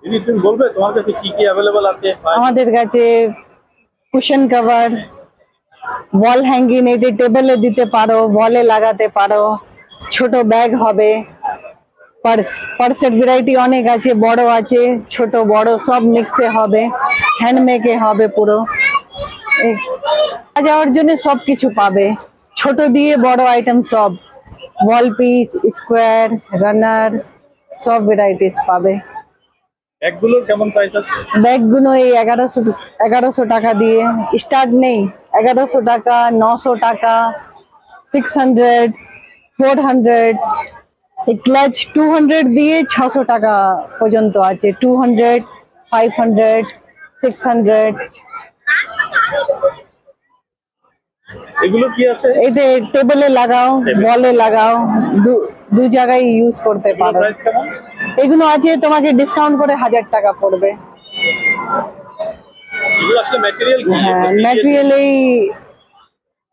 তুমি বলবে তোমার কাছে কি কি अवेलेबल আছে? আমাদের কাছে কুশন কভার, ওয়াল হ্যাঙ্গিং, এটি টেবিলে দিতে পারো, ওয়ালে লাগাতে পারো, ছোট ব্যাগ হবে, পার্সের ভ্যারাইটি অনেক আছে, বড় আছে, ছোট বড় সব মিক্সে হবে, হ্যান্ডমেকে হবে পুরো। যাওয়ার জন্য সবকিছু পাবে, ছোট দিয়ে বড় আইটেম সব, ওয়াল পিস, স্কোয়ার, রানার, সব ভ্যারাইটিস পাবে। ব্যাগগুলোর কেমন প্রাইস আছে? ব্যাগগুলো এই 1100 টাকা দিয়ে স্টার্ট নেই, 1100 টাকা, 900 টাকা, 600, 400, এই ক্লাচ 200 দিয়ে 600 টাকা পর্যন্ত আছে, 200, 500, 600। এগুলো কি আছে? এতে টেবিলে লাগাও, ওয়ালে লাগাও, দু জায়গায় ইউজ করতে পারো। প্রাইস কেমন? এগুলো আছে তোমাকে ডিসকাউন্ট করে 1000 টাকা পড়বে। এগুলো আসলে ম্যাটেরিয়াল কি? হ্যাঁ, ম্যাটেরিয়াল এই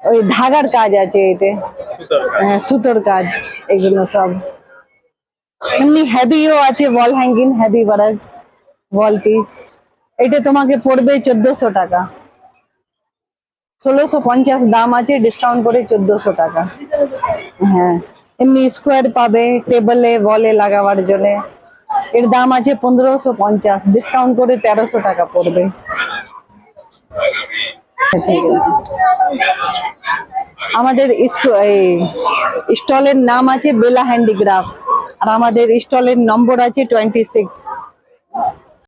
ওই ধাগার কাজ আছে, এতে হ্যাঁ সুতোর কাজ, এগুলো সব। এমনি হেভিও আছে, ওয়াল হ্যাঙ্গিং, হেভি ওয়ার্ক, ওয়াল পিস, এটা তোমাকে পড়বে 1400 টাকা। 1650 দাম আছে, ডিসকাউন্ট করে 1400 টাকা। হ্যাঁ, এমনি স্কোয়ার পাবে টেবিলে ওয়ালে লাগাবার জন্য, এর দাম আছে 1550, ডিসকাউন্ট করে 1300 টাকা পড়বে। ঠিক আছে, আমাদের স্টলের নাম আছে বেলা হ্যান্ডিক্রাফট, আর আমাদের স্টলের নম্বর আছে 26।